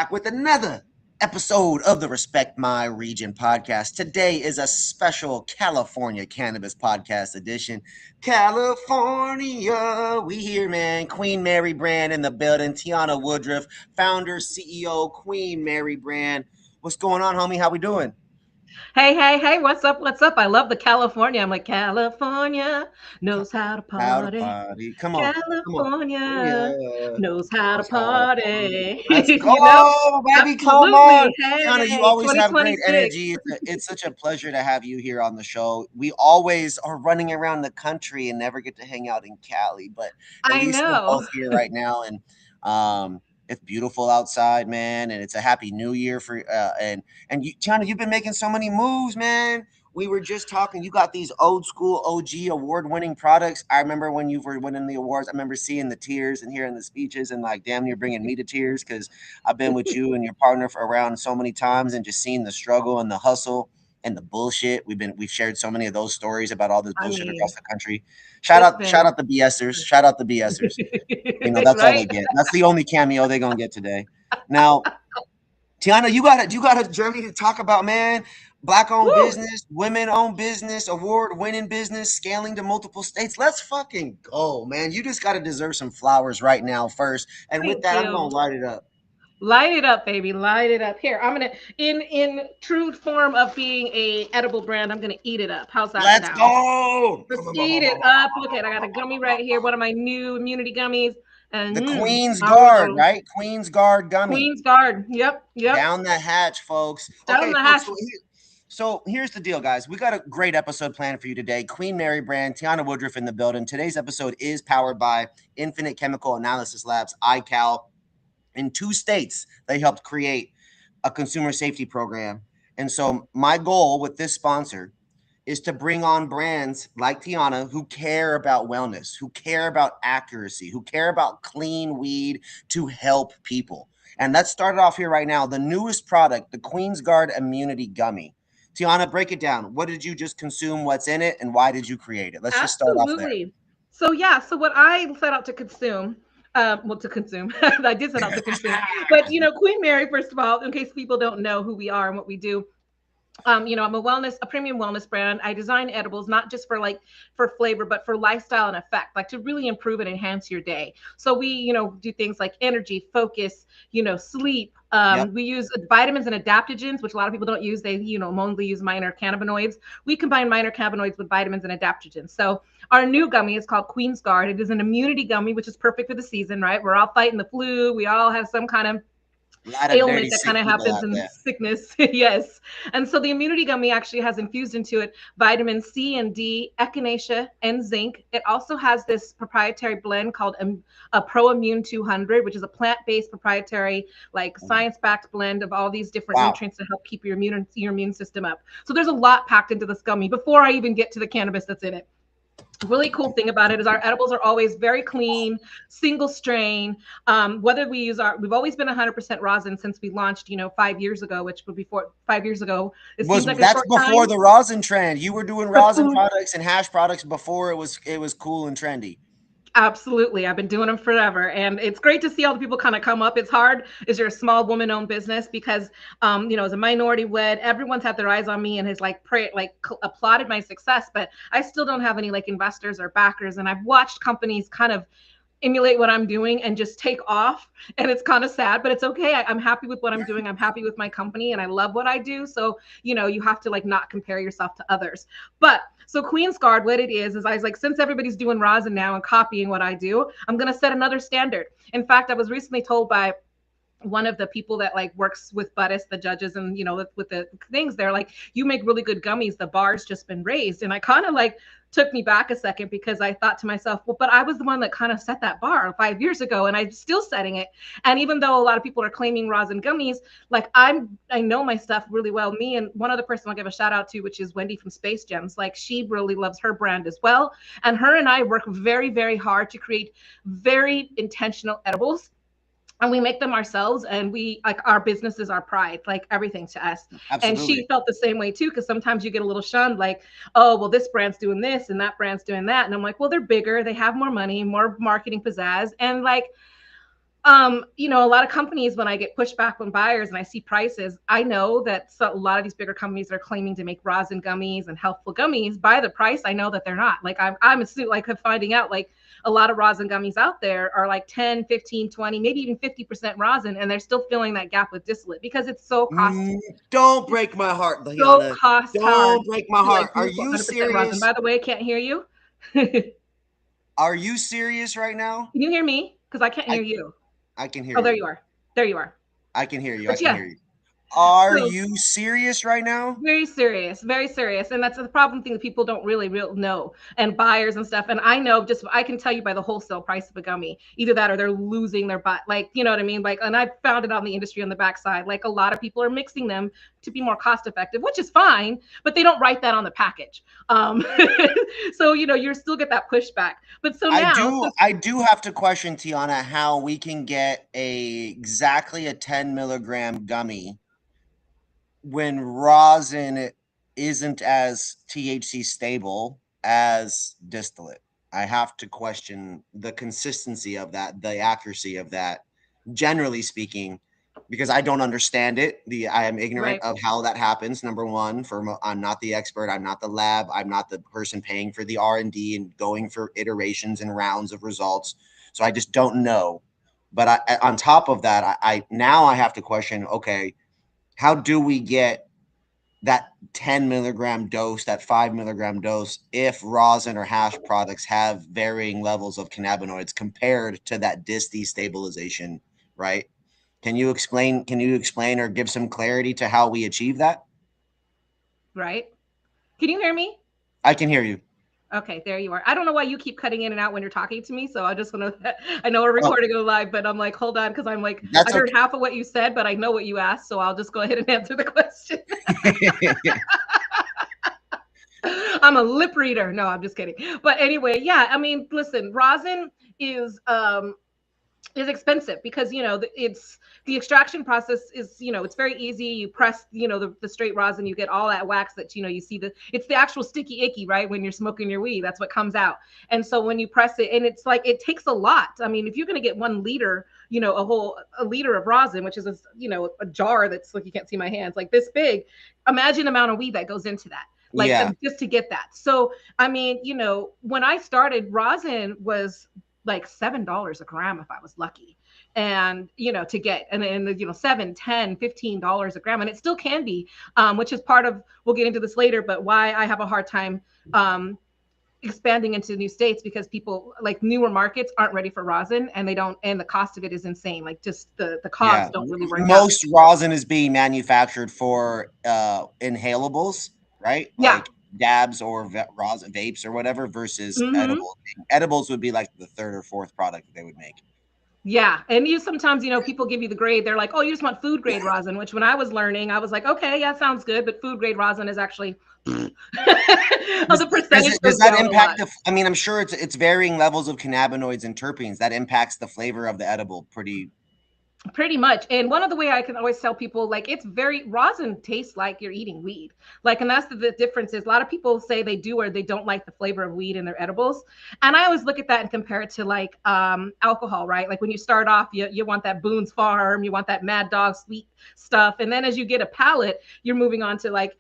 back with another episode of the Respect My Region podcast. Today is a special California Cannabis Podcast edition. California, we here, man. Queen Mary Brand in the building. Tiana Woodruff, founder, CEO, Queen Mary Brand. What's going on, homie? How we doing? Hey, what's up? What's up? I love the California. I'm like, California knows how to How to party. party. Come on. Come on. California Yeah. knows how to Knows how to party. party. Let's You know? go, baby. Come on. Absolutely. Tiana, you Hey, always have great 2026. energy. It's such a pleasure to have you here on the show. We always are running around the country and never get to hang out in Cali, but at I least we're know. both here right now. And it's beautiful outside, man. And it's a happy new year for and you, Tiana, you've been making so many moves, man. We were just talking. You got these old school OG award winning products. I remember when you were winning the awards. I remember seeing the tears and hearing the speeches and like damn near bringing me to tears because I've been with you and your partner for around so many times and just seeing the struggle and the hustle and the bullshit. We've shared so many of those stories about all this I bullshit mean, across the country. it's been Shout out the BSers. Shout out the BSers. You know, that's all right. they get. That's the only cameo they're gonna get today. Now, Tiana, you got a journey to talk about, man. Black owned Woo! business, women owned business, award winning business, scaling to multiple states. Let's fucking go, man. You just gotta deserve some flowers right now first. And with Thank that, I'm you. gonna light it up. Light it up, baby. Light it up. Here, I'm gonna in true form of being a edible brand. I'm gonna eat it up. How's that Let's sound? go. Let's eat it up. Okay, I got a gummy right here. One of my new immunity gummies. And The Queen's how we Guard, go. right? Queen's Guard gummy. Queen's Guard. Yep. Down the hatch, folks. Down Okay, the folks. hatch. So here's the deal, guys. We got a great episode planned for you today. Queen Mary Brand, Tiana Woodruff in the building. Today's episode is powered by Infinite Chemical Analysis Labs, ICAL. In 2 states, they helped create a consumer safety program. And so my goal with this sponsor is to bring on brands like Tiana who care about wellness, who care about accuracy, who care about clean weed to help people. And let's start it off here right now. The newest product, the Queen's Guard Immunity Gummy. Tiana, break it down. What did you just consume? What's in it? And why did you create it? Let's just start off there. Absolutely. So yeah, so what I set out to consume, to consume, I did set out to consume. But Queen Mary, first of all, in case people don't know who we are and what we do, I'm a premium wellness brand. I design edibles not just for flavor, but for lifestyle and effect, like to really improve and enhance your day. So we, do things like energy, focus, sleep. Yep. We use vitamins and adaptogens, which a lot of people don't use. They, only use minor cannabinoids. We combine minor cannabinoids with vitamins and adaptogens. So our new gummy is called Queen's Guard. It is an immunity gummy, which is perfect for the season, right? We're all fighting the flu. We all have some kind of A lot of ailment dirty, that sick kind of people happens out in there. sickness. Yes. And so the immunity gummy actually has infused into it vitamin C and D, echinacea, and zinc. It also has this proprietary blend called a Pro Immune 200, which is a plant-based proprietary, like science-backed blend of all these different Wow. nutrients to help keep your immune system up. So there's a lot packed into this gummy before I even get to the cannabis that's in it. Really cool thing about it is our edibles are always very clean, single strain. Whether we've always been 100% rosin since we launched, 5 years ago, which would be 5 years ago. It seems like a That's short before time. the rosin trend. You were doing rosin Before, products and hash products before it was cool and trendy. absolutely. I've been doing them forever. And it's great to see all the people kind of come up. It's hard as you're a small woman owned business because, as a minority wed, everyone's had their eyes on me and has applauded my success, but I still don't have any like investors or backers. And I've watched companies kind of emulate what I'm doing and just take off. And it's kind of sad, but it's okay. I'm happy with what I'm doing. I'm happy with my company and I love what I do. So, you have to not compare yourself to others. But so Queen's Guard, what it is I was like, since everybody's doing rosin now and copying what I do, I'm going to set another standard. In fact, I was recently told by one of the people that works with Buddhis, the judges, and with the things, they're like, you make really good gummies. The bar's just been raised. And I kind of took me back a second because I thought to myself, well, but I was the one that kind of set that bar 5 years ago and I'm still setting it. And even though a lot of people are claiming rosin gummies, I know my stuff really well. Me and one other person I'll give a shout out to, which is Wendy from Space Gems. She really loves her brand as well. And her and I work very, very hard to create very intentional edibles. And we make them ourselves, and we our business is our pride, everything to us. And Absolutely. she felt the same way too, because sometimes you get a little shunned, oh, well, this brand's doing this and that brand's doing that. And I'm like, well, they're bigger, they have more money, more marketing pizzazz. And A lot of companies, when I get pushback from buyers and I see prices, I know that a lot of these bigger companies are claiming to make rosin gummies and healthful gummies. By the price, I know that they're not. Like I'm assuming, like finding out like a lot of rosin gummies out there are like 10, 15, 20, maybe even 50% rosin, and they're still filling that gap with distillate because it's so cost. Don't break my heart, So Tiana. cost hard Don't break my to like heart. Are do you 100% rosin. serious? By the way, I can't hear you. Are you serious right now? Can you hear me? Because I can't I hear you. I can hear Oh, there you. you are. There you are. I can hear you. I But can yeah, hear you. Are so you serious right now? very serious, very serious. And that's the problem thing that people don't really know. And buyers and stuff. And I know, just I can tell you by the wholesale price of a gummy, either that or they're losing their butt. Like, you know what I mean? Like, and I found it on the industry on the backside. Like a lot of people are mixing them to be more cost effective, which is fine, but they don't write that on the package. So, you still get that pushback. But so I now, do since I do have to question, Tiana, how we can get exactly a 10 milligram gummy when rosin isn't as THC stable as distillate. I have to question the consistency of that, the accuracy of that, generally speaking, because I don't understand it. I am ignorant right, of how that happens. Number one, I'm not the expert. I'm not the lab. I'm not the person paying for the R&D and going for iterations and rounds of results. So I just don't know. But on top of that, I now I have to question. Okay, how do we get that 10 milligram dose, that 5 milligram dose, if rosin or hash products have varying levels of cannabinoids compared to that DIST stabilization, right? Can you explain or give some clarity to how we achieve that? right. Can you hear me? I can hear you. Okay, there you are. I don't know why you keep cutting in and out when you're talking to me. So I just want to, I know we're Oh, recording it live, but I'm like, hold on, because I'm like, I that's heard okay. half of what you said, but I know what you asked. So I'll just go ahead and answer the question. I'm a lip reader. No, I'm just kidding. But anyway, yeah, I mean, listen, rosin is is expensive because it's the extraction process is it's very easy. You press the straight rosin, you get all that wax that you see it's the actual sticky icky, right? When you're smoking your weed, that's what comes out. And so when you press it, and it's like it takes a lot. I mean, if you're going to get 1 liter, a liter of rosin, which is a jar that's like, you can't see my hands, like this big. Imagine the amount of weed that goes into that, like Yeah, just to get that. So I mean, when I started, rosin was like $7 a gram if I was lucky. And to get and 7, 10, $15 a gram, and it still can be, which is part of, we'll get into this later, but why I have a hard time expanding into new states, because people like newer markets aren't ready for rosin, and they don't, and the cost of it is insane. Like just the yeah. cogs don't really work out. Most rosin is being manufactured for inhalables, right? Yeah. Like dabs or rosin vapes or whatever versus Mm-hmm. edibles. Edibles would be like the third or fourth product that they would make. Yeah. And you sometimes, people give you the grade. They're like, oh, you just want food grade rosin, which when I was learning, I was like, okay, yeah, sounds good. But food grade rosin is actually the percentage Does goes that down a lot. impact I mean, I'm sure it's varying levels of cannabinoids and terpenes that impacts the flavor of the edible pretty. Pretty much. And one of the way I can always tell people, like, it's very, rosin tastes like you're eating weed. Like, and that's the difference. Is a lot of people say they do or they don't like the flavor of weed in their edibles. And I always look at that and compare it to like alcohol, right? Like when you start off, you want that Boone's Farm, you want that Mad Dog sweet stuff. And then as you get a palate, you're moving on to like,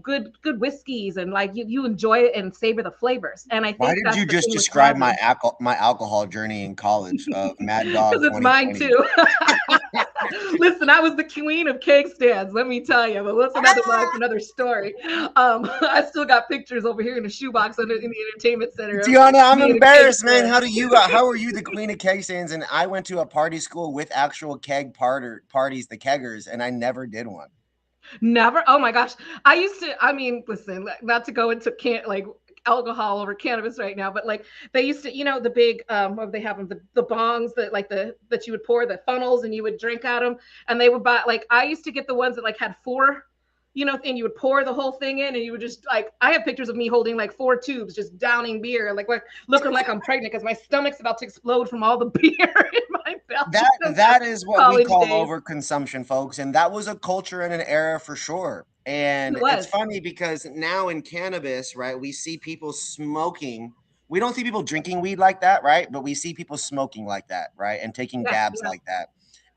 good whiskeys, and like you enjoy it and savor the flavors. And I Why think did that's you the just thing with describe rosin, my alcohol journey in college of Mad Dog because it's mine 2020? too. Listen, I was the queen of cake stands, let me tell you. But that's another life, another story. I still got pictures over here in the shoebox in the entertainment center of Tiana, I'm me at a cake embarrassed, man. stand. How are you the queen of keg stands? And I went to a party school with actual keg parties, the keggers, and I never did one. Never. Oh my gosh. I used to. I mean, listen, not to go into like alcohol over cannabis right now, but like they used to, the big what they have them, the bongs that like the that you would pour the funnels and you would drink out them, and they would buy, like I used to get the ones that like had four, and you would pour the whole thing in, and you would just like, I have pictures of me holding like 4 tubes just downing beer, like looking like I'm pregnant because my stomach's about to explode from all the beer in my belly from the That is what we college call days. overconsumption, folks, and that was a culture and an era for sure. It And it's was. funny because now in cannabis, right, we see people smoking we don't see people drinking weed like that, right? But we see people smoking like that, right? And taking Yeah, dabs yeah. like that.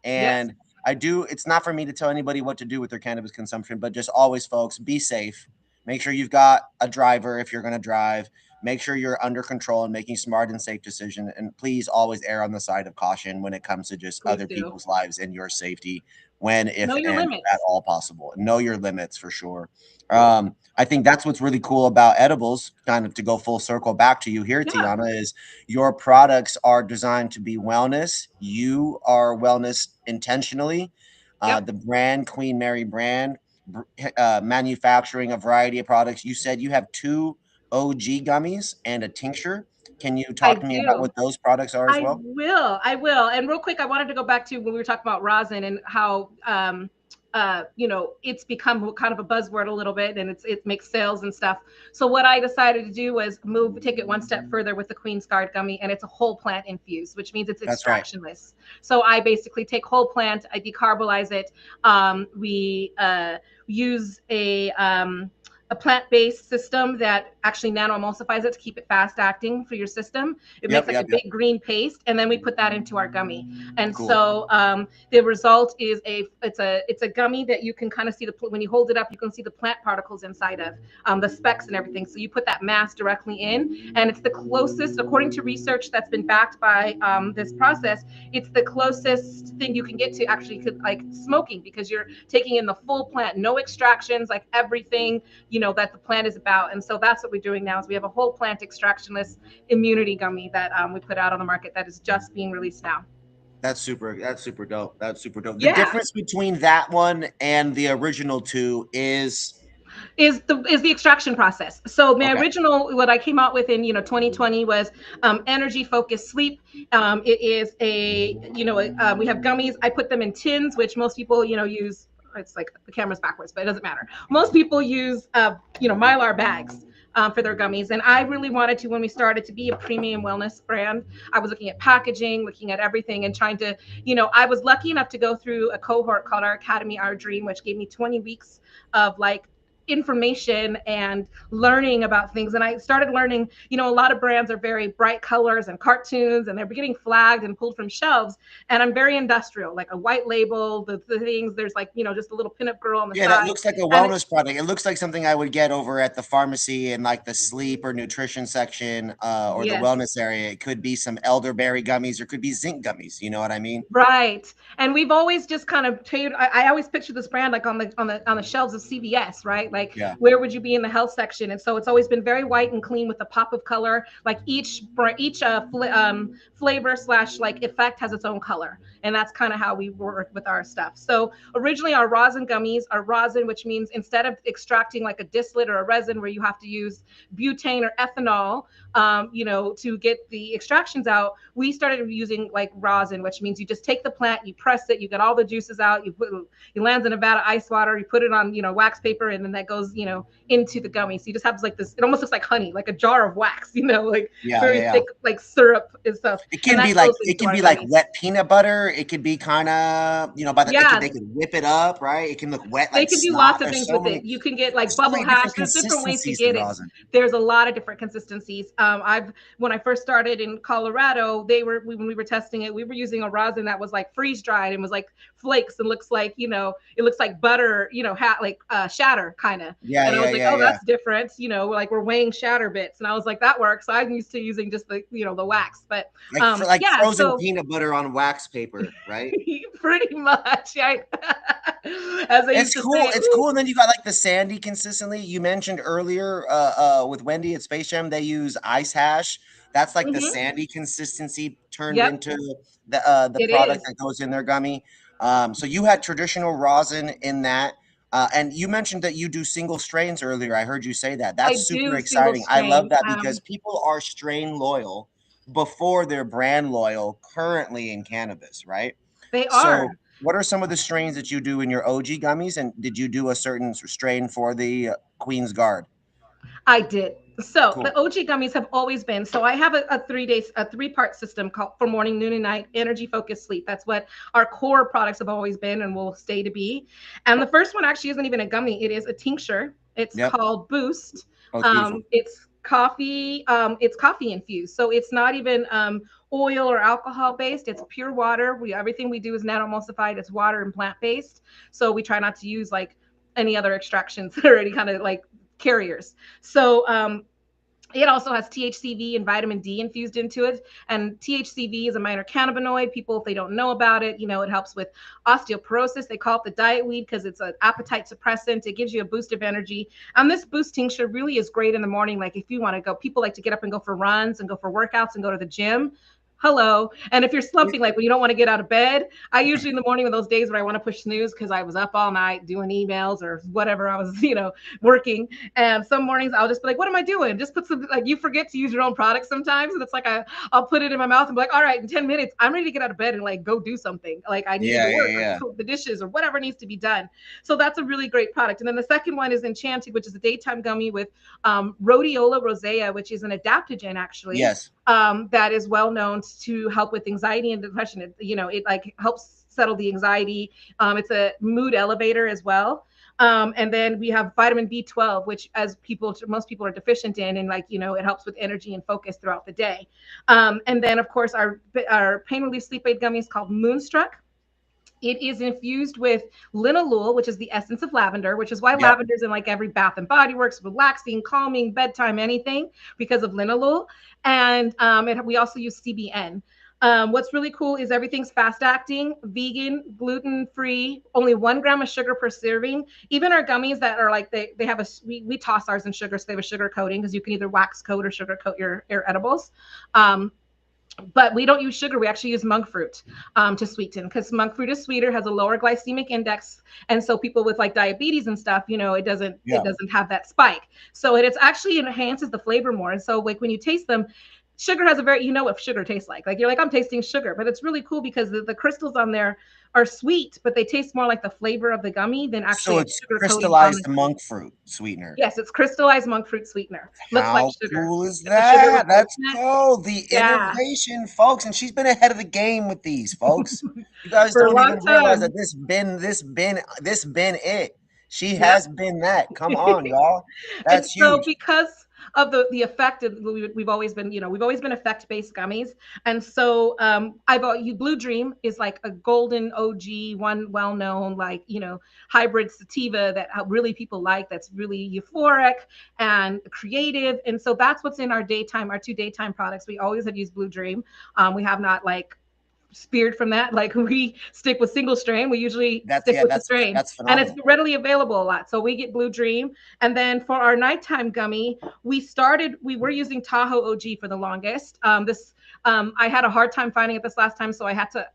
Yes. And I do, it's not for me to tell anybody what to do with their cannabis consumption, but just always, folks, be safe. Make sure you've got a driver if you're going to drive. Make sure you're under control and making smart and safe decisions. And please always err on the side of caution when it comes to just Please other do. people's lives and your safety when, Know if, your and at limits. all possible. Know your limits for sure. I think that's what's really cool about edibles, kind of to go full circle back to you here, Yeah. Tiana, is your products are designed to be wellness. You are wellness intentionally. Yep. The brand, Queen Mary brand, manufacturing a variety of products. You said you have two OG gummies and a tincture. Can you talk I to me about do. what those products are as I well? will. I will. And real quick, I wanted to go back to when we were talking about rosin and how it's become kind of a buzzword a little bit, and it makes sales and stuff. So what I decided to do was take it one step further with the Queen's Guard gummy, and it's a whole plant infused, which means it's That's right. extractionless. So I basically take whole plant, I decarbolize it. We use a plant-based system that actually nano-emulsifies it to keep it fast acting for your system. It makes Yep, like a yep, yep. big green paste, and then we put that into our gummy. And Cool. so the result is it's a gummy that you can kind of see when you hold it up, you can see the plant particles inside of the specks and everything. So you put that mass directly in, and it's the closest, according to research that's been backed by this process, it's the closest thing you can get to actually like smoking, because you're taking in the full plant, no extractions, like everything that the plant is about. And so that's what we're doing now, is we have a whole plant extractionless immunity gummy that we put out on the market that is just being released now. That's super. That's super dope. That's super dope. The Yeah. difference between that one and the original two is Is the extraction process. So my okay. original, what I came out with in 2020 was energy focused sleep. It is we have gummies. I put them in tins, which most people use. It's like the camera's backwards, but it doesn't matter. Most people use mylar bags for their gummies, and I really wanted to, when we started, to be a premium wellness brand. I was looking at packaging, looking at everything, and trying to, I was lucky enough to go through a cohort called our Academy, Our Dream, which gave me 20 weeks of like information and learning about things. And I started learning, a lot of brands are very bright colors and cartoons, and they're getting flagged and pulled from shelves. And I'm very industrial, like a white label, the things, there's like, just a little pinup girl on the Yeah, that side. looks like a And it, wellness product. It looks like something I would get over at the pharmacy in like the sleep or nutrition section, or the yes. wellness area. It could be some elderberry gummies or could be zinc gummies. You know what I mean? Right. And we've always just kind of tailored. I always picture this brand like on the shelves of CVS, right? Like, Yeah. where would you be in the health section? And so it's always been very white and clean with a pop of color. Like each flavor slash like effect has its own color, and that's kind of how we work with our stuff. So originally our rosin gummies are rosin, which means instead of extracting like a distillate or a resin where you have to use butane or ethanol, to get the extractions out, we started using like rosin, which means you just take the plant, you press it, you get all the juices out, you lands in a vat of ice water, you put it on, wax paper, and then that goes, into the gummy. So you just have like this, it almost looks like honey, like a jar of wax, like Yeah, yeah, very yeah. thick, like syrup and stuff. It And can be that like goes into our gummies. wet peanut butter. It could be kind of by the Yeah, they could whip it up, right? It can look wet they like can do snot. lots of There's things so with many it. You can get like bubble hash. different There's different ways to consistencies to get it. rosin. There's a lot of different consistencies. When I first started in Colorado, when we were testing it, we were using a rosin that was like freeze dried and was like flakes and looks like it looks like butter, like shatter kind of. Yeah, And I yeah, was like, yeah, oh, yeah. that's different. Like we're weighing shatter bits, and I was like, that works. So I'm used to using just the wax, but Like yeah. frozen So peanut butter on wax paper, right? pretty much, yeah. As I used It's to cool. say, It's cool. And then you got like the sandy consistently. You mentioned earlier with Wendy at Space Jam, they use ice hash. That's like the mm-hmm. sandy consistency turned Yep, into the it product is. that goes in their gummy. So you had traditional rosin in that. And you mentioned that you do single strains earlier. I heard you say that. I That's super do single exciting. I love strain. that because people are strain loyal before they're brand loyal currently in cannabis, right? They So are. what are some of the strains that you do in your OG gummies? And did you do a certain strain for the Queen's Guard? I did. So the Cool. OG gummies have always been. So I have a 3-part system called for morning, noon, and night energy focused sleep. That's what our core products have always been and will stay to be. And the first one actually isn't even a gummy. It is a tincture. It's Yep. called Boost. Oh, it's beautiful. It's coffee. It's coffee infused, so it's not even oil or alcohol based. It's pure water. Everything we do is nano-emulsified. It's water and plant based. So we try not to use like any other extractions or any kind of like carriers. So it also has THCV and vitamin D infused into it. And THCV is a minor cannabinoid. People, if they don't know about it, it helps with osteoporosis. They call it the diet weed because it's an appetite suppressant. It gives you a boost of energy. And this boost tincture really is great in the morning. Like if you want to go, people like to get up and go for runs and go for workouts and go to the gym. Hello. And if you're slumping, like when you don't want to get out of bed, I usually in the morning, of those days where I want to push snooze because I was up all night doing emails or whatever I was, working. And some mornings I'll just be like, what am I doing? Just put some, like, you forget to use your own product sometimes. And it's like, I'll put it in my mouth and be like, all right, in 10 minutes, I'm ready to get out of bed and like go do something. Like I need to work or cook the dishes or whatever needs to be done. So that's a really great product. And then the second one is Enchanted, which is a daytime gummy with rhodiola rosea, which is an adaptogen actually. Yes. That is well known to help with anxiety and depression. It like helps settle the anxiety. It's a mood elevator as well. And then we have vitamin B12, which most people are deficient in, and it helps with energy and focus throughout the day. And then of course our pain relief sleep aid gummy is called Moonstruck. It is infused with linalool, which is the essence of lavender, which is why lavender is in like every Bath and Body Works, relaxing, calming, bedtime, anything, because of linalool. And we also use CBN. What's really cool is everything's fast acting, vegan, gluten free, only 1 gram of sugar per serving. Even our gummies that are like they have we toss ours in sugar, so they have a sugar coating because you can either wax coat or sugar coat your edibles. But we don't use sugar. We actually use monk fruit to sweeten, because monk fruit is sweeter, has a lower glycemic index, and so people with like diabetes and stuff, it doesn't have that spike. So it's actually enhances the flavor more. And so like when you taste them, sugar has a very, what sugar tastes like. Like you're like, I'm tasting sugar, but it's really cool because the crystals on there are sweet, but they taste more like the flavor of the gummy than actually. So it's crystallized monk fruit sweetener. Yes, it's crystallized monk fruit sweetener. Looks like sugar. How cool is that? That's cool. The innovation, folks, and she's been ahead of the game with these, folks. You guys don't even realize that this been it. She has been that. Come on, y'all. That's huge. So because of the effect of, we've always been effect-based gummies. And so Blue Dream is like a golden OG, one well-known hybrid sativa that really people like, that's really euphoric and creative. And so that's what's in our 2 daytime products. We always have used Blue Dream. We have not speared from that. Like we stick with single strain. We usually stick with the strain, and it's readily available a lot. So we get Blue Dream. And then for our nighttime gummy, we were using Tahoe OG for the longest. I had a hard time finding it this last time, so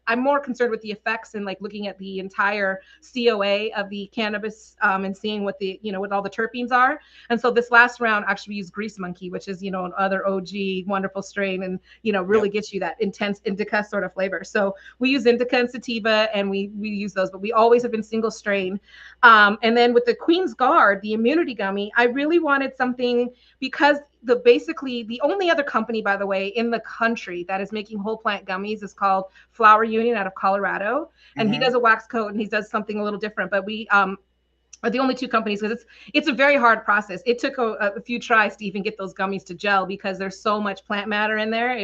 I'm more concerned with the effects and looking at the entire COA of the cannabis and seeing what what all the terpenes are. And so this last round actually we used Grease Monkey, which is another OG wonderful strain, and really gets you that intense indica sort of flavor. So we use indica and sativa, and we use those, but we always have been single strain. And then with the Queen's Guard, the immunity gummy, I really wanted something, because basically the only other company, by the way, in the country that is making whole plant gummies is called Flower Union out of Colorado. And he does a wax coat and he does something a little different, but we are the only 2 companies, because it's a very hard process. It took a few tries to even get those gummies to gel, because there's so much plant matter in there.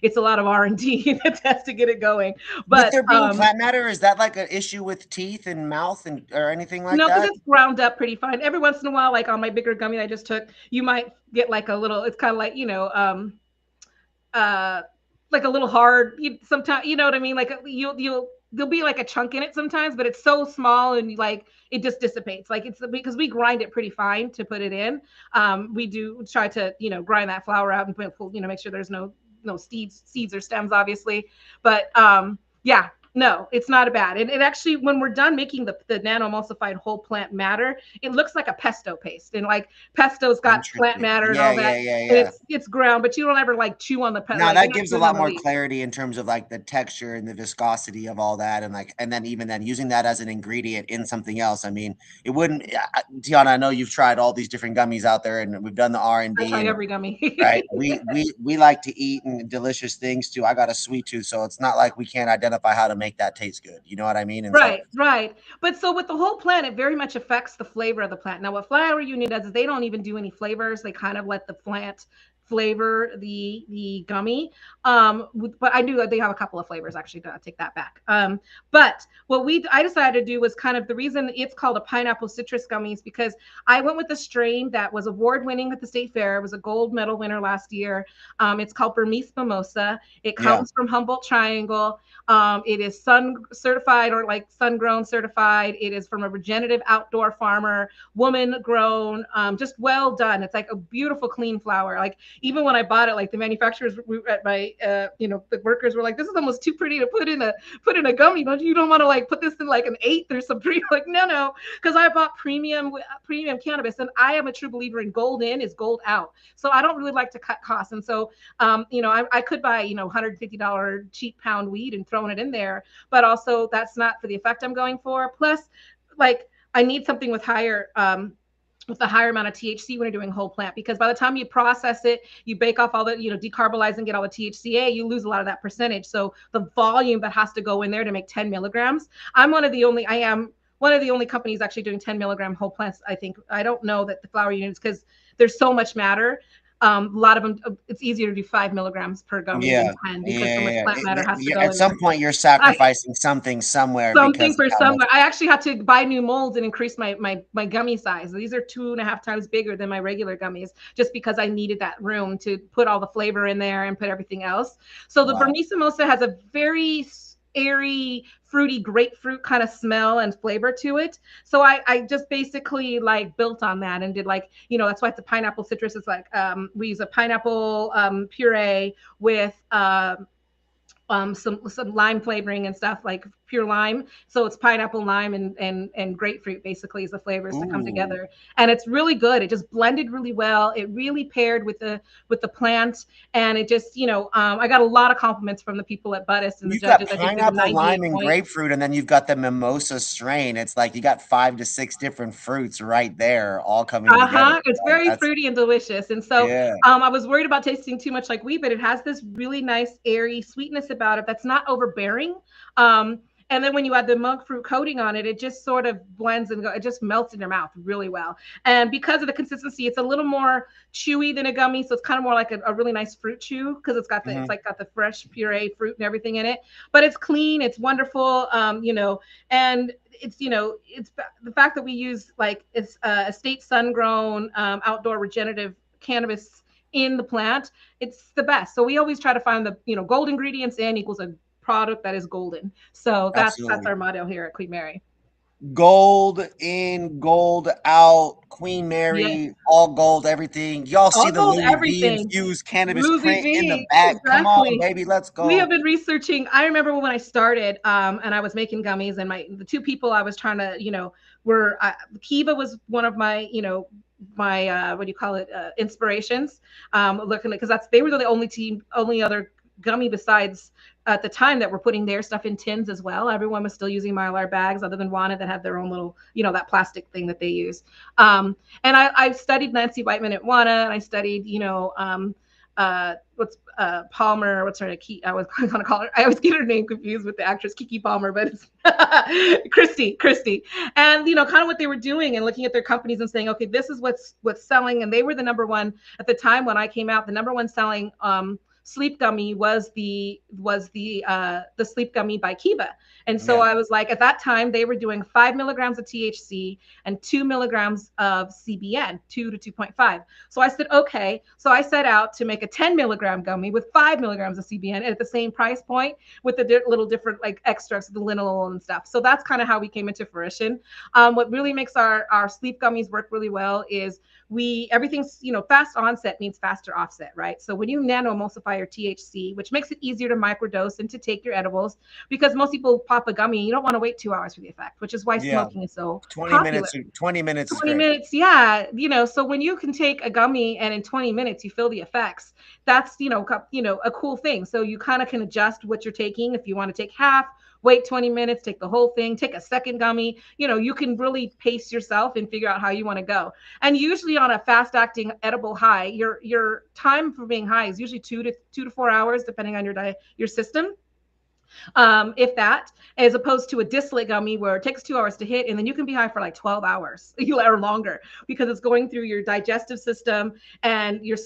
It's a lot of R&D that has to get it going. But with there being plant matter, is that like an issue with teeth and mouth or anything like that? No, because it's ground up pretty fine. Every once in a while, like on my bigger gummy I just took, you might get like a little. It's kind of like like a little hard. Sometimes, you know what I mean. Like there'll be like a chunk in it sometimes, but it's so small and it just dissipates. Like it's because we grind it pretty fine to put it in. We do try to grind that flour out and make sure there's no seeds or stems, obviously. But yeah. No, it's not bad. And it actually, when we're done making the nano-emulsified whole plant matter, it looks like a pesto paste. And pesto's got plant matter and all that. And it's ground, but you don't ever chew on the pesto. No, that gives a lot more clarity in terms of the texture and the viscosity of all that. And then even then using that as an ingredient in something else. I mean, it wouldn't, Tiana, I know you've tried all these different gummies out there, and we've done the R&D. I try every gummy. Right. We like to eat and delicious things too. I got a sweet tooth, so it's not like we can't identify how to make make that taste good. You know what I mean? And so, Right, right. But so with the whole plant, it very much affects the flavor of the plant. Now, what Flower Union does is they don't even do any flavors. They kind of let the plant flavor the gummy. But I do they have a couple of flavors actually. To take that back. But what I decided to do was kind of the reason it's called a pineapple citrus gummies because I went with a strain that was award winning at the state fair. It was a gold medal winner last year. It's called Burmese Mimosa. It yeah. comes from Humboldt Triangle. It is sun certified or like sun grown certified. It is from a regenerative outdoor farmer, woman grown, just well done. It's like a beautiful, clean flower. Like even when I bought it, like the manufacturers at my, the workers were like, "This is almost too pretty to put in a gummy. You don't want to like put this in like an eighth or something." Like no, because I bought premium cannabis, and I am a true believer in gold in is gold out. So I don't really like to cut costs, and so I could buy $150 cheap pound weed and throwing it in there, but also that's not for the effect I'm going for. Plus, like I need something with a higher amount of THC when you're doing whole plant, because by the time you process it, you bake off all the, decarbolize and get all the THCA, you lose a lot of that percentage. So the volume that has to go in there to make 10 milligrams, I am one of the only companies actually doing 10 milligram whole plants. I think, I don't know that the flower units, because there's so much matter. A lot of them, it's easier to do 5 milligrams per gummy than Yeah. 10 because so much Yeah. plant matter has to You're, go at in there. some point, you're I, sacrificing something somewhere Something because of for how much. somewhere. I actually had to buy new molds and increase my gummy size. These are 2.5 times bigger than my regular gummies, just because I needed that room to put all the flavor in there and put everything else. So the Wow. Burmese Mimosa has a very airy, fruity grapefruit kind of smell and flavor to it. So I just basically like built on that and did like, that's why it's a pineapple citrus. It's like we use a pineapple puree with some lime flavoring and stuff, like pure lime. So it's pineapple, lime, and grapefruit basically is the flavors that come Ooh. together, and it's really good. It just blended really well. It really paired with the plant, and it just I got a lot of compliments from the people at Buddhist and the You've got judges. I think they were pineapple, lime, 98 and points. grapefruit, and then you've got the mimosa strain. It's like you got 5 to 6 different fruits right there, all coming together. It's Like very that's fruity and delicious. And so yeah. I was worried about tasting too much like weed, but it has this really nice, airy sweetness about it that's not overbearing. Um, and then when you add the monk fruit coating on it, it just sort of blends and it just melts in your mouth really well. And because of the consistency, it's a little more chewy than a gummy, so it's kind of more like a really nice fruit chew because it's Mhm. like got the fresh puree fruit and everything in it. But it's clean, it's wonderful, and it's the fact that we use like it's estate sun grown outdoor regenerative cannabis in the plant. It's the best. So we always try to find the gold ingredients in equals a product that is golden. So that's Absolutely. our motto here at Queen Mary. Gold in, gold out, Queen Yes, Mary, all gold, everything. Y'all see all the gold, Louis V everything. infused cannabis Louis print in the V, back. Come on, exactly. baby, let's We have go. been researching. I remember when I started, and I was making gummies, and the two people I was trying to, were Kiva was one of my, my what do you call it, inspirations. Looking at because they were the only other gummy besides at the time that were putting their stuff in tins as well. Everyone was still using mylar bags, other than Wana that had their own little, that plastic thing that they use. And I studied Nancy Whiteman at Wana, and I studied, what's Palmer, what's her name? I was going to call her. I always get her name confused with the actress Kiki Palmer, but it's Christy. And kind of what they were doing and looking at their companies and saying, okay, this is what's selling. And they were the number one at the time when I came out. The number one selling sleep gummy was the sleep gummy by Kiva. And so Yeah. I was like, at that time they were doing 5 milligrams of THC and 2 milligrams of CBN, 2 to 2.5. So I said, okay. So I set out to make a 10 milligram gummy with 5 milligrams of CBN at the same price point with the little different like extracts, the linalool and stuff. So that's kind of how we came into fruition. What really makes our sleep gummies work really well is everything's, fast onset means faster offset, right? So when you nano emulsify your THC, which makes it easier to microdose and to take your edibles, because most people pop a gummy, you don't want to wait 2 hours for the effect, which is why Yeah. smoking is so 20 popular. minutes. 20 minutes is 20 great. minutes, yeah, so when you can take a gummy and in 20 minutes you feel the effects, that's a cool thing. So you kind of can adjust what you're taking. If you want to take half, wait 20 minutes, take the whole thing, take a second gummy. You can really pace yourself and figure out how you want to go. And usually on a fast acting edible high, your time for being high is usually 2 to 4 hours depending on your system. if that, as opposed to a distillate gummy where it takes 2 hours to hit, and then you can be high for like 12 hours or longer because it's going through your digestive system, and your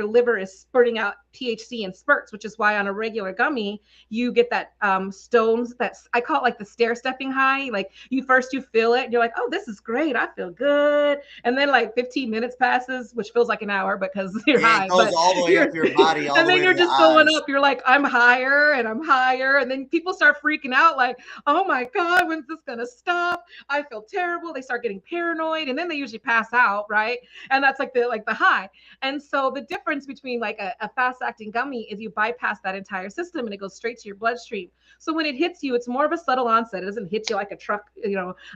liver is spurting out THC in spurts, which is why on a regular gummy you get that stones, that's, I call it like the stair stepping high. Like you feel it and you're like, oh, this is great, I feel good, and then like 15 minutes passes, which feels like an hour because you're Yeah, it high, goes but all the way you're up your body, all and the then way to you're the just going eyes. up. You're like, I'm higher and I'm higher. And then people start freaking out, like, oh my God, when's this gonna stop? I feel terrible. They start getting paranoid, and then they usually pass out, right? And that's like the high. And so the difference between like a fast-acting gummy is you bypass that entire system and it goes straight to your bloodstream. So when it hits you, it's more of a subtle onset. It doesn't hit you like a truck,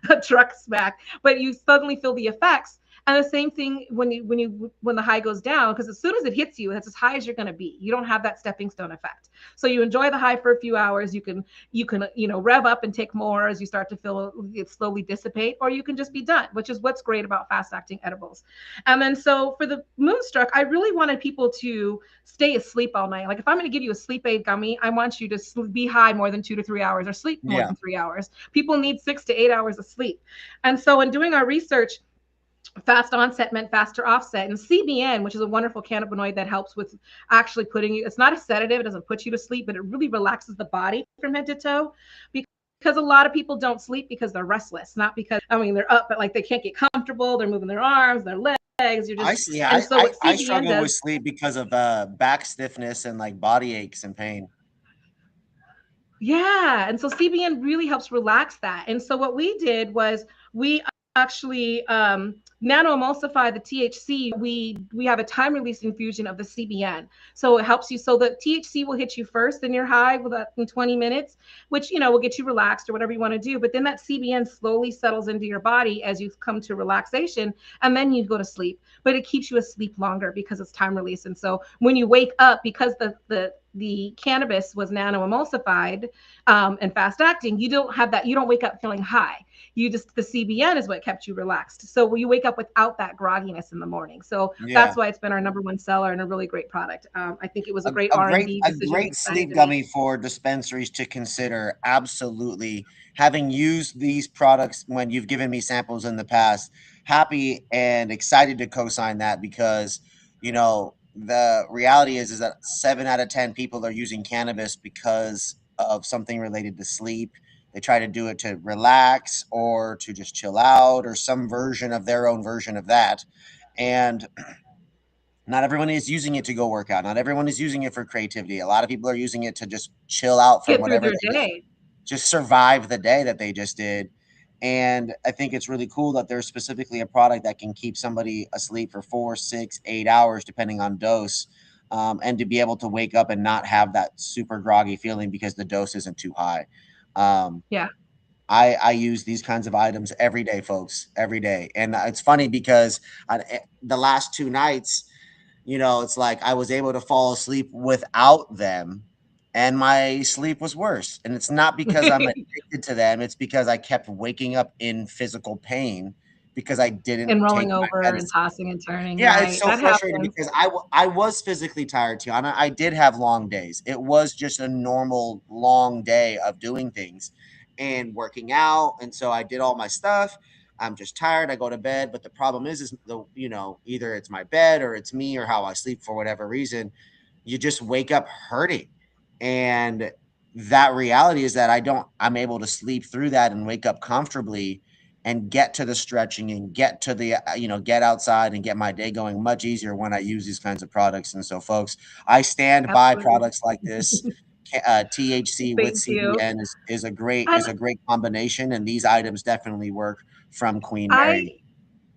a truck smack, but you suddenly feel the effects. And the same thing when the high goes down, because as soon as it hits you, that's as high as you're going to be. You don't have that stepping stone effect. So you enjoy the high for a few hours. You can rev up and take more as you start to feel it slowly dissipate, or you can just be done, which is what's great about fast acting edibles. And then so for the Moonstruck, I really wanted people to stay asleep all night. Like if I'm going to give you a sleep aid gummy, I want you to be high more than 2 to 3 hours or sleep more Yeah. than 3 hours. People need 6 to 8 hours of sleep. And so in doing our research, fast onset meant faster offset. And CBN, which is a wonderful cannabinoid that helps with actually putting you, it's not a sedative, it doesn't put you to sleep, but it really relaxes the body from head to toe. Because a lot of people don't sleep because they're restless, not because, I mean, they're up, but like they can't get comfortable, they're moving their arms, their legs. You're just, Yeah, and so what I CBN struggle with does, sleep because of back stiffness and like body aches and pain. yeah. And so CBN really helps relax that. And so what we did was we actually nano emulsify the THC. We have a time release infusion of the CBN. So it helps you. So the THC will hit you first in your high in 20 minutes, which will get you relaxed or whatever you want to do. But then that CBN slowly settles into your body as you come to relaxation, and then you go to sleep. But it keeps you asleep longer because it's time release. And so when you wake up, because the cannabis was nano emulsified and fast acting, you don't have that. You don't wake up feeling high. You just, the CBN is what kept you relaxed. So you wake up without that grogginess in the morning. So Yeah. that's why it's been our number one seller and a really great product. I think it was a A, great a great R&D a decision great and exciting sleep to me. gummy for dispensaries to consider. Absolutely. Having used these products when you've given me samples in the past, happy and excited to co-sign that because the reality is that 7 out of 10 people are using cannabis because of something related to sleep. They try to do it to relax or to just chill out or some version of their own version of that. And not everyone is using it to go work out. Not everyone is using it for creativity. A lot of people are using it to just chill out from Get through whatever their they day. just survive the day that they just did. And I think it's really cool that there's specifically a product that can keep somebody asleep for 4, 6, 8 hours, depending on dose, and to be able to wake up and not have that super groggy feeling because the dose isn't too high. Um, Yeah. I use these kinds of items every day, folks, every day. And it's funny because the last 2 nights, it's like I was able to fall asleep without them and my sleep was worse. And it's not because I'm addicted to them, it's because I kept waking up in physical pain because I didn't And take rolling my over and medicine. tossing and turning. Yeah, it's Right. so That frustrating happens. because I was physically tired, Tiana. I did have long days. It was just a normal long day of doing things and working out, and so I did all my stuff. I'm just tired. I go to bed, but the problem is either it's my bed or it's me or how I sleep for whatever reason. You just wake up hurting, and that reality is that I'm able to sleep through that and wake up comfortably and get to the stretching and get to the get outside and get my day going much easier when I use these kinds of products. And so, folks, I stand by Absolutely. products like this. THC with Thank you. CBN is And a great combination, and these items definitely work from Queen I Mary.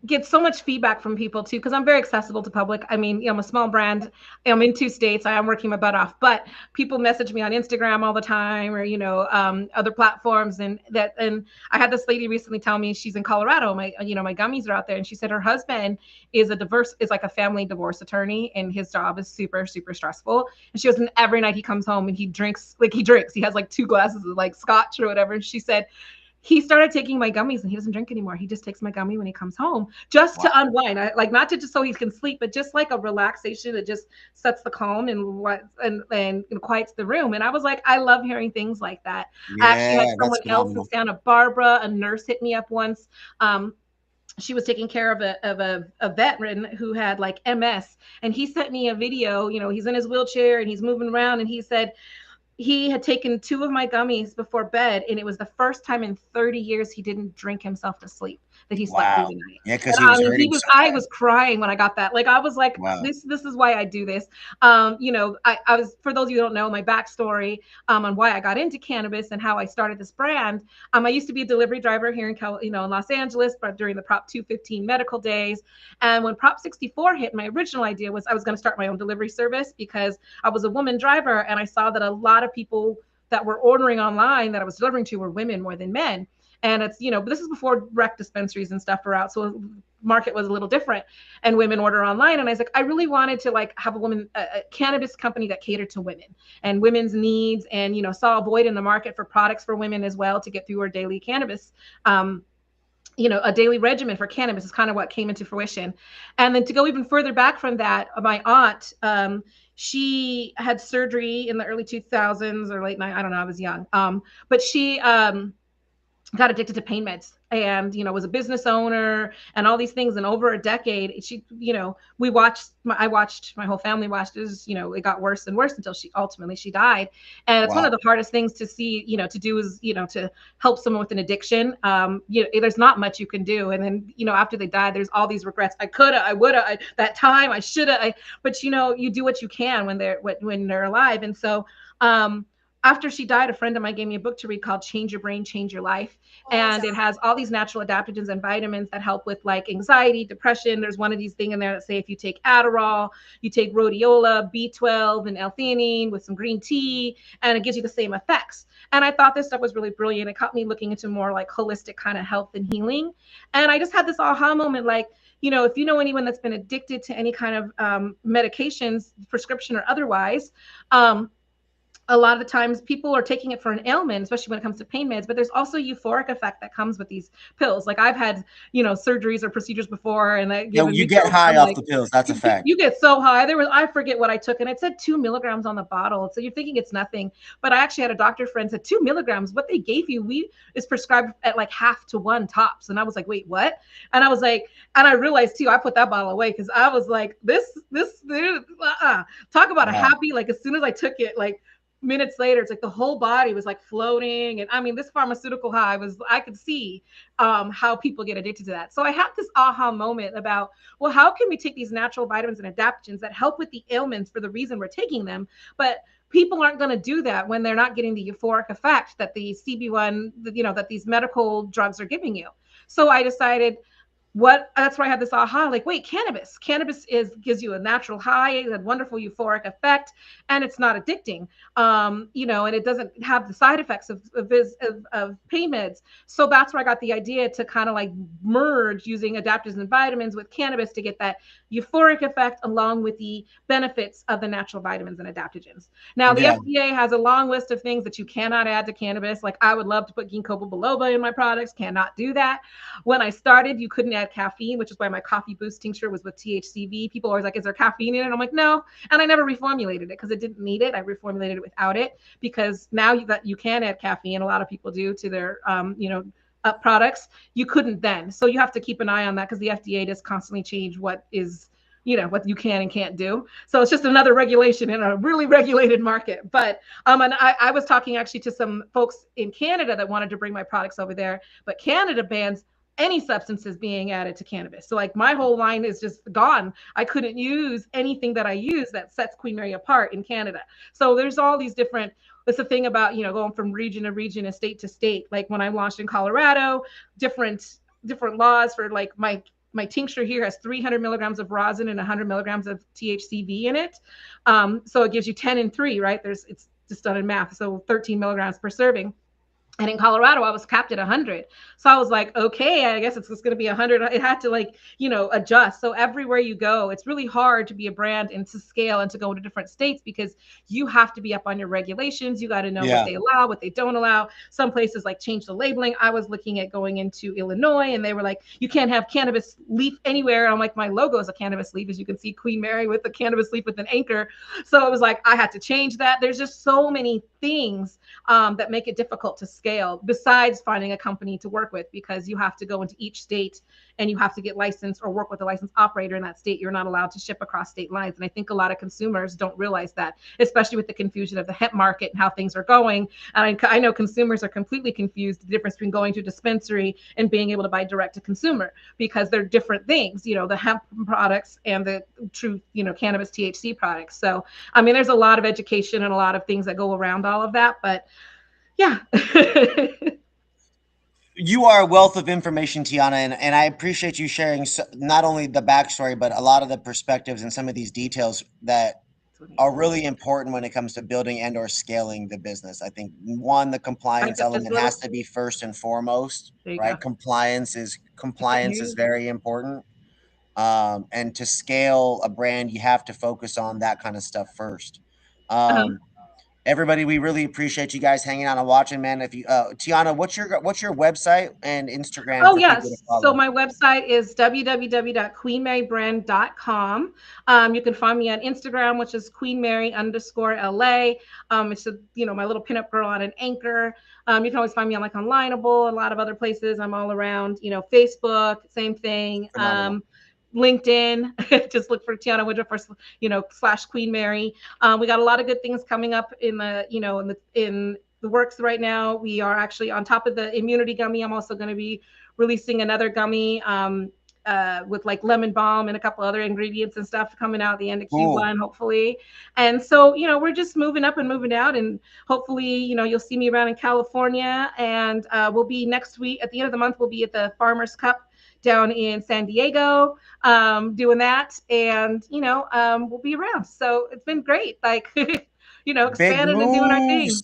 get so much feedback from people too because I'm very accessible to public. I mean, I'm a small brand. I'm in 2 states. I am working my butt off, but people message me on Instagram all the time, or other platforms, and I had this lady recently tell me she's in Colorado. My gummies are out there, and she said her husband is like a family divorce attorney, and his job is super super stressful. And she goes, and every night he comes home and he drinks. He has like 2 glasses of like scotch or whatever. And she said he started taking my gummies and he doesn't drink anymore. He just takes my gummy when he comes home just to Wow. unwind. Like not to just so he can sleep, but just like a relaxation that just sets the calm and quiets the room. And I was like, I love hearing things like that. I actually had Yeah, that's someone else in phenomenal. Santa Barbara, a nurse hit me up once. She was taking care of a veteran who had like MS, and he sent me a video. He's in his wheelchair and he's moving around, and he said he had taken two of my gummies before bed, and it was the first time in 30 years he didn't drink himself to sleep, that he slept through Wow. the night. Yeah, because And he I was mean, hurting so I bad. was crying when I got that. Like, I was like, Wow. this is why I do this. I was, for those of you who don't know my backstory, on why I got into cannabis and how I started this brand. I used to be a delivery driver here in Los Angeles, but during the Prop 215 medical days. And when Prop 64 hit, my original idea was I was going to start my own delivery service because I was a woman driver, and I saw that a lot of people that were ordering online that I was delivering to were women more than men. And it's, but this is before rec dispensaries and stuff were out. So market was a little different, and women order online. And I was like, I really wanted to like have a cannabis company that catered to women and women's needs, and, saw a void in the market for products for women as well to get through our daily cannabis. A daily regimen for cannabis is kind of what came into fruition. And then to go even further back from that, my aunt, she had surgery in the early 2000s or late night. I don't know. I was young. But she got addicted to pain meds, and was a business owner and all these things. And over a decade, she I watched, my whole family watched as it got worse and worse until she died. And it's one of Wow. the hardest things to see, to do, is to help someone with an addiction. There's not much you can do. And then after they died, there's all these regrets. I coulda, I woulda, that time I shoulda. But you do what you can when they're alive. And so after she died, a friend of mine gave me a book to read called Change Your Brain, Change Your Life. And it has all these natural adaptogens and vitamins that help with like anxiety, depression. There's one of these things in there that say if you take Adderall, you take rhodiola, B12, and L-theanine with some green tea, and it gives you the same effects. And I thought this stuff was really brilliant. It caught me looking into more like holistic kind of health and healing. And I just had this aha moment, like, if you know anyone that's been addicted to any kind of medications, prescription or otherwise, a lot of the times people are taking it for an ailment, especially when it comes to pain meds, but there's also a euphoric effect that comes with these pills. Like I've had, surgeries or procedures before, and that Yo, given you me get pills. high I'm off like, the pills. That's a fact. you get so high. I forget what I took, and it said 2 milligrams on the bottle. So you're thinking it's nothing. But I actually had a doctor friend said 2 milligrams, what they gave you, is prescribed at like half to one tops. And I was like, wait, what? And I was like, and I realized too, I put that bottle away because I was like, talk about a Wow. happy, like as soon as I took it, like minutes later, it's like the whole body was like floating. And I mean, this pharmaceutical high I could see how people get addicted to that. So I had this aha moment about, well, how can we take these natural vitamins and adaptogens that help with the ailments for the reason we're taking them? But people aren't going to do that when they're not getting the euphoric effect that the CB1, that these medical drugs are giving you. So I decided, that's why I had this aha, like, wait, cannabis gives you a natural high, a wonderful euphoric effect, and it's not addicting. And it doesn't have the side effects of pain meds. So that's where I got the idea to kind of like merge using adaptogens and vitamins with cannabis to get that euphoric effect along with the benefits of the natural vitamins and adaptogens. Now the Yeah. FDA has a long list of things that you cannot add to cannabis. Like I would love to put ginkgo biloba in my products, cannot do that. When I started, you couldn't add caffeine, which is why my coffee boost tincture was with THCV. People are always like, is there caffeine in it? I'm like, no. And I never reformulated it because it didn't need it. I reformulated it without it because now that you can add caffeine, a lot of people do to their, products. You couldn't then. So you have to keep an eye on that because the FDA does constantly change what what you can and can't do. So it's just another regulation in a really regulated market. But and I was talking actually to some folks in Canada that wanted to bring my products over there, but Canada bans any substances being added to cannabis. So like my whole line is just gone. I couldn't use anything that I use that sets Queen Mary apart in Canada. So there's all these different, that's the thing about, going from region to region and state to state. Like when I launched in Colorado, different laws for like my tincture here has 300 milligrams of rosin and 100 milligrams of THCV in it. So it gives you 10 and 3, right? It's just done in math. So 13 milligrams per serving. And in Colorado, I was capped at 100. So I was like, okay, I guess it's just going to be 100. It had to like, adjust. So everywhere you go, it's really hard to be a brand and to scale and to go into different states because you have to be up on your regulations. You got to know what Yeah. they allow, what they don't allow. Some places like change the labeling. I was looking at going into Illinois and they were like, you can't have cannabis leaf anywhere. And I'm like, my logo is a cannabis leaf, as you can see, Queen Mary with the cannabis leaf with an anchor. So it was like, I had to change that. There's just so many things that make it difficult to scale besides finding a company to work with because you have to go into each state and you have to get licensed or work with a licensed operator in that state. You're not allowed to ship across state lines. And I think a lot of consumers don't realize that, especially with the confusion of the hemp market and how things are going. And I know consumers are completely confused the difference between going to a dispensary and being able to buy direct to consumer because they're different things, the hemp products and the true, cannabis THC products. So, I mean, there's a lot of education and a lot of things that go around all of that, but yeah. You are a wealth of information, Tiana, and I appreciate you sharing not only the backstory, but a lot of the perspectives and some of these details that are really important when it comes to building and or scaling the business. I think one, the Like compliance the element has facility. to be first and foremost, There you go. right? Compliance is very important. And to scale a brand, you have to focus on that kind of stuff first. Uh-huh. Um, Everybody, we really appreciate you guys hanging out and watching, man. If you, Tiana, what's your website and Instagram Oh, for people to yes. So follow? my website is www.queenmarybrand.com. You can find me on Instagram, which is queenmary_LA. It's my little pinup girl on an anchor. You can always find me on like Onlineable, a lot of other places. I'm all around, Facebook, same thing. Phenomenal. LinkedIn, just look for Tiana Woodruff or, / Queen Mary. We got a lot of good things coming up in the works right now. We are actually on top of the immunity gummy. I'm also going to be releasing another gummy with like lemon balm and a couple other ingredients and stuff coming out at the end of Cool. Q1, hopefully. And so, we're just moving up and moving out. And hopefully, you'll see me around in California. And we'll be next week at the end of the month, we'll be at the Farmers Cup down in San Diego doing that. And, we'll be around. So it's been great. Like, Big expanding and doing our thing. moves.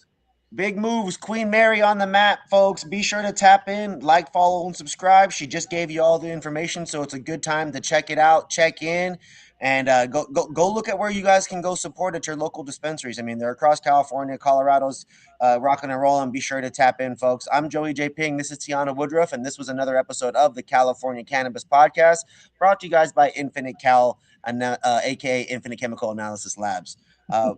Big moves. Queen Mary on the map, folks. Be sure to tap in, like, follow, and subscribe. She just gave you all the information, so it's a good time to check it out, check in, and go look at where you guys can go support at your local dispensaries. I mean, they're across California, Colorado's rocking and rolling. Be sure to tap in, folks. I'm Joey J. Ping. This is Tiana Woodruff, and this was another episode of the California Cannabis Podcast, brought to you guys by InfiniteCAL, aka Infinite Chemical Analysis Labs.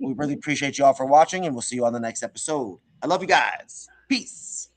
We really appreciate you all for watching, and we'll see you on the next episode. I love you guys. Peace.